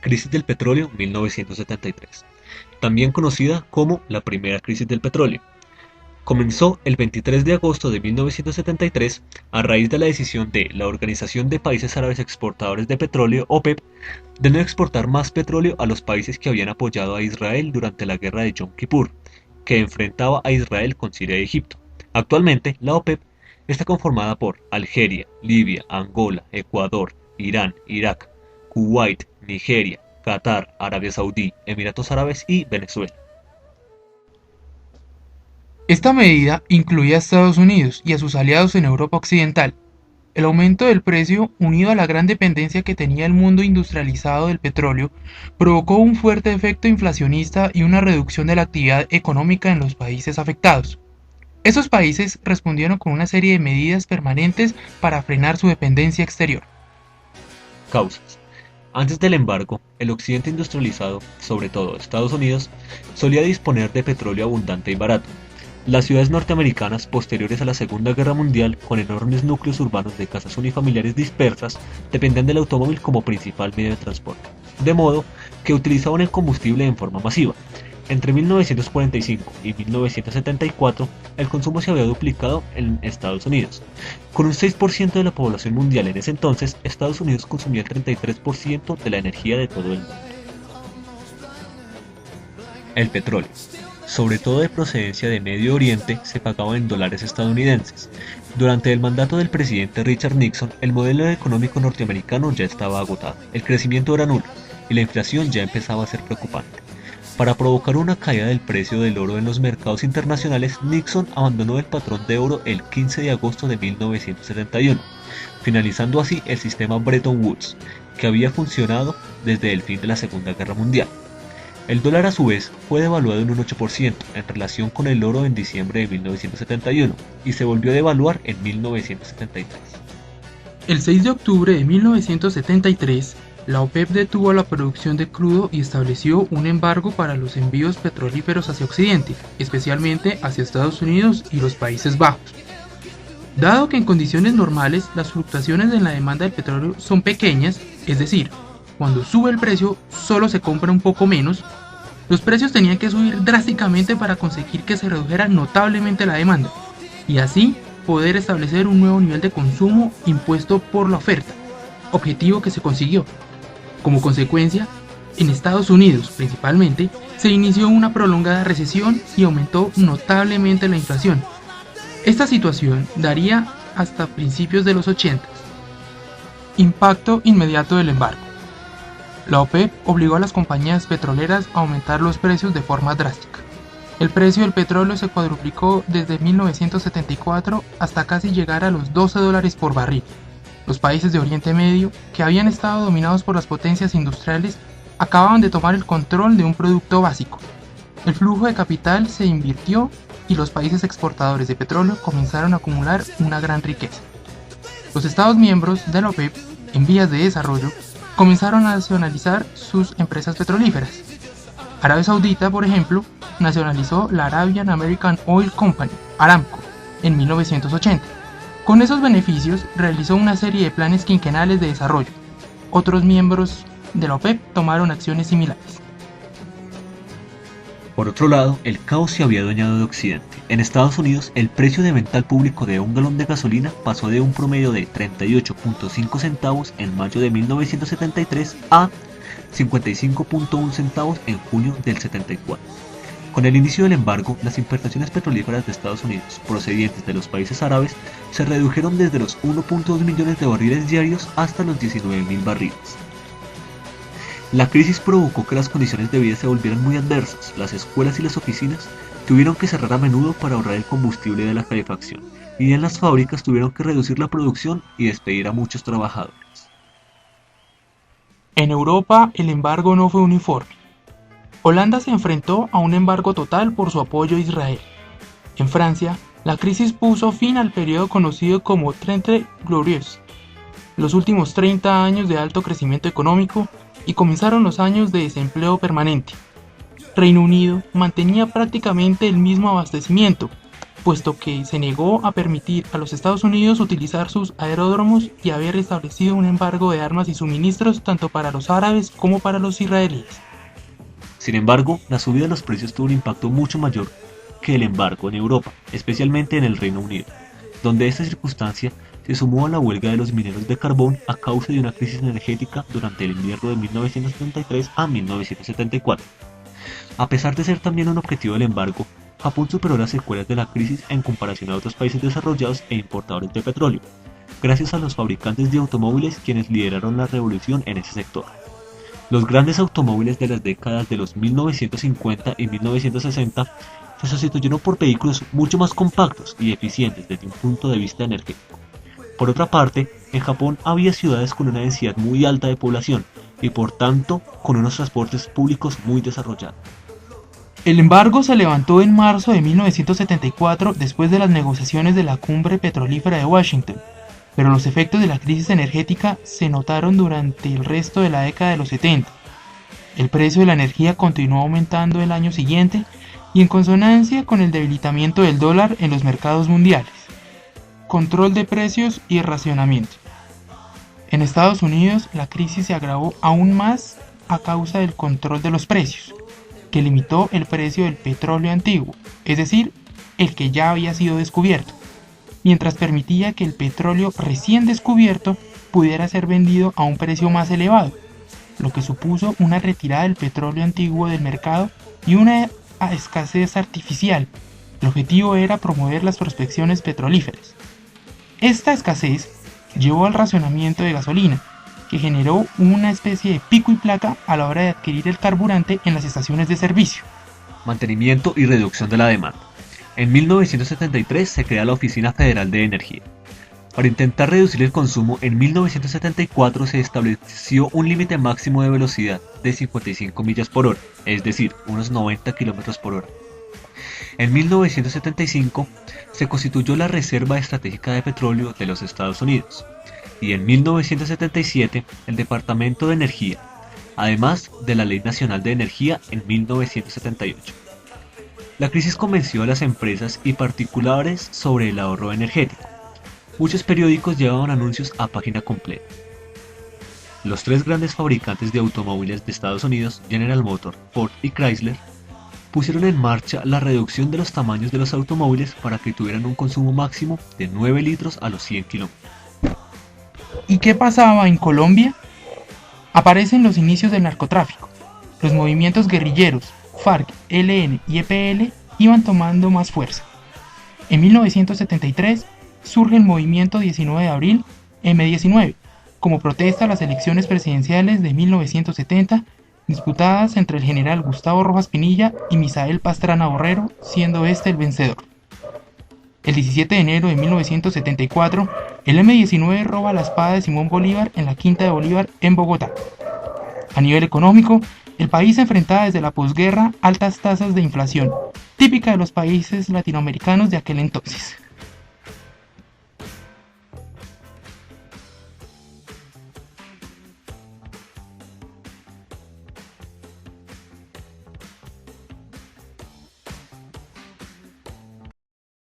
Crisis del petróleo 1973, también conocida como la primera crisis del petróleo. Comenzó el 23 de agosto de 1973 a raíz de la decisión de la Organización de Países Árabes Exportadores de Petróleo, OPEP, de no exportar más petróleo a los países que habían apoyado a Israel durante la guerra de Yom Kippur, que enfrentaba a Israel con Siria y Egipto. Actualmente, la OPEP está conformada por Algeria, Libia, Angola, Ecuador, Irán, Irak, Kuwait, Nigeria, Qatar, Arabia Saudí, Emiratos Árabes y Venezuela. Esta medida incluía a Estados Unidos y a sus aliados en Europa Occidental. El aumento del precio, unido a la gran dependencia que tenía el mundo industrializado del petróleo, provocó un fuerte efecto inflacionista y una reducción de la actividad económica en los países afectados. Esos países respondieron con una serie de medidas permanentes para frenar su dependencia exterior. Causas. Antes del embargo, el occidente industrializado, sobre todo Estados Unidos, solía disponer de petróleo abundante y barato. Las ciudades norteamericanas posteriores a la Segunda Guerra Mundial, con enormes núcleos urbanos de casas unifamiliares dispersas, dependían del automóvil como principal medio de transporte, de modo que utilizaban el combustible en forma masiva. Entre 1945 y 1974, el consumo se había duplicado en Estados Unidos. Con un 6% de la población mundial en ese entonces, Estados Unidos consumía el 33% de la energía de todo el mundo. El petróleo, sobre todo de procedencia de Medio Oriente, se pagaba en dólares estadounidenses. Durante el mandato del presidente Richard Nixon, el modelo económico norteamericano ya estaba agotado, el crecimiento era nulo y la inflación ya empezaba a ser preocupante. Para provocar una caída del precio del oro en los mercados internacionales, Nixon abandonó el patrón de oro el 15 de agosto de 1971, finalizando así el sistema Bretton Woods, que había funcionado desde el fin de la Segunda Guerra Mundial. El dólar a su vez fue devaluado en un 8% en relación con el oro en diciembre de 1971 y se volvió a devaluar en 1973. El 6 de octubre de 1973, la OPEP detuvo la producción de crudo y estableció un embargo para los envíos petrolíferos hacia Occidente, especialmente hacia Estados Unidos y los Países Bajos. Dado que en condiciones normales las fluctuaciones en la demanda del petróleo son pequeñas, es decir, cuando sube el precio solo se compra un poco menos, los precios tenían que subir drásticamente para conseguir que se redujera notablemente la demanda, y así poder establecer un nuevo nivel de consumo impuesto por la oferta, objetivo que se consiguió. Como consecuencia, en Estados Unidos principalmente, se inició una prolongada recesión y aumentó notablemente la inflación. Esta situación daría hasta principios de los 80. Impacto inmediato del embargo. La OPEP obligó a las compañías petroleras a aumentar los precios de forma drástica. El precio del petróleo se cuadruplicó desde 1974 hasta casi llegar a los $12 por barril. Los países de Oriente Medio, que habían estado dominados por las potencias industriales, acababan de tomar el control de un producto básico. El flujo de capital se invirtió y los países exportadores de petróleo comenzaron a acumular una gran riqueza. Los Estados miembros de la OPEP, en vías de desarrollo, comenzaron a nacionalizar sus empresas petrolíferas. Arabia Saudita, por ejemplo, nacionalizó la Arabian American Oil Company, Aramco, en 1980. Con esos beneficios realizó una serie de planes quinquenales de desarrollo. Otros miembros de la OPEP tomaron acciones similares. Por otro lado, el caos se había adueñado de Occidente. En Estados Unidos, el precio de venta al público de un galón de gasolina pasó de un promedio de 38.5 centavos en mayo de 1973 a 55.1 centavos en junio del 74. Con el inicio del embargo, las importaciones petrolíferas de Estados Unidos, procedentes de los países árabes, se redujeron desde los 1.2 millones de barriles diarios hasta los 19.000 barriles. La crisis provocó que las condiciones de vida se volvieran muy adversas. Las escuelas y las oficinas tuvieron que cerrar a menudo para ahorrar el combustible de la calefacción, y en las fábricas tuvieron que reducir la producción y despedir a muchos trabajadores. En Europa, el embargo no fue uniforme. Holanda se enfrentó a un embargo total por su apoyo a Israel. En Francia, la crisis puso fin al periodo conocido como Trente Glorieux, los últimos 30 años de alto crecimiento económico, y comenzaron los años de desempleo permanente. Reino Unido mantenía prácticamente el mismo abastecimiento, puesto que se negó a permitir a los Estados Unidos utilizar sus aeródromos y haber establecido un embargo de armas y suministros tanto para los árabes como para los israelíes. Sin embargo, la subida de los precios tuvo un impacto mucho mayor que el embargo en Europa, especialmente en el Reino Unido, donde esta circunstancia se sumó a la huelga de los mineros de carbón a causa de una crisis energética durante el invierno de 1973 a 1974. A pesar de ser también un objetivo del embargo, Japón superó las secuelas de la crisis en comparación a otros países desarrollados e importadores de petróleo, gracias a los fabricantes de automóviles quienes lideraron la revolución en ese sector. Los grandes automóviles de las décadas de los 1950 y 1960 se sustituyeron por vehículos mucho más compactos y eficientes desde un punto de vista energético. Por otra parte, en Japón había ciudades con una densidad muy alta de población y por tanto con unos transportes públicos muy desarrollados. El embargo se levantó en marzo de 1974 después de las negociaciones de la Cumbre Petrolífera de Washington, pero los efectos de la crisis energética se notaron durante el resto de la década de los 70. El precio de la energía continuó aumentando el año siguiente y en consonancia con el debilitamiento del dólar en los mercados mundiales. Control de precios y racionamiento. En Estados Unidos, la crisis se agravó aún más a causa del control de los precios, que limitó el precio del petróleo antiguo, es decir, el que ya había sido descubierto, mientras permitía que el petróleo recién descubierto pudiera ser vendido a un precio más elevado, lo que supuso una retirada del petróleo antiguo del mercado y una escasez artificial. El objetivo era promover las prospecciones petrolíferas. Esta escasez llevó al racionamiento de gasolina, que generó una especie de pico y placa a la hora de adquirir el carburante en las estaciones de servicio. Mantenimiento y reducción de la demanda. En 1973 se crea la Oficina Federal de Energía. Para intentar reducir el consumo, en 1974 se estableció un límite máximo de velocidad de 55 millas por hora, es decir, unos 90 km por hora. En 1975 se constituyó la Reserva Estratégica de Petróleo de los Estados Unidos y en 1977 el Departamento de Energía, además de la Ley Nacional de Energía en 1978. La crisis convenció a las empresas y particulares sobre el ahorro energético. Muchos periódicos llevaban anuncios a página completa. Los tres grandes fabricantes de automóviles de Estados Unidos, General Motors, Ford y Chrysler, pusieron en marcha la reducción de los tamaños de los automóviles para que tuvieran un consumo máximo de 9 litros a los 100 kilómetros. ¿Y qué pasaba en Colombia? Aparecen los inicios del narcotráfico. Los movimientos guerrilleros, FARC, ELN y EPL iban tomando más fuerza. En 1973 surge el movimiento 19 de abril, M19, como protesta a las elecciones presidenciales de 1970 disputadas entre el general Gustavo Rojas Pinilla y Misael Pastrana Borrero, siendo este el vencedor. El 17 de enero de 1974, el M-19 roba la espada de Simón Bolívar en la Quinta de Bolívar en Bogotá. A nivel económico, el país enfrentaba desde la posguerra altas tasas de inflación, típica de los países latinoamericanos de aquel entonces.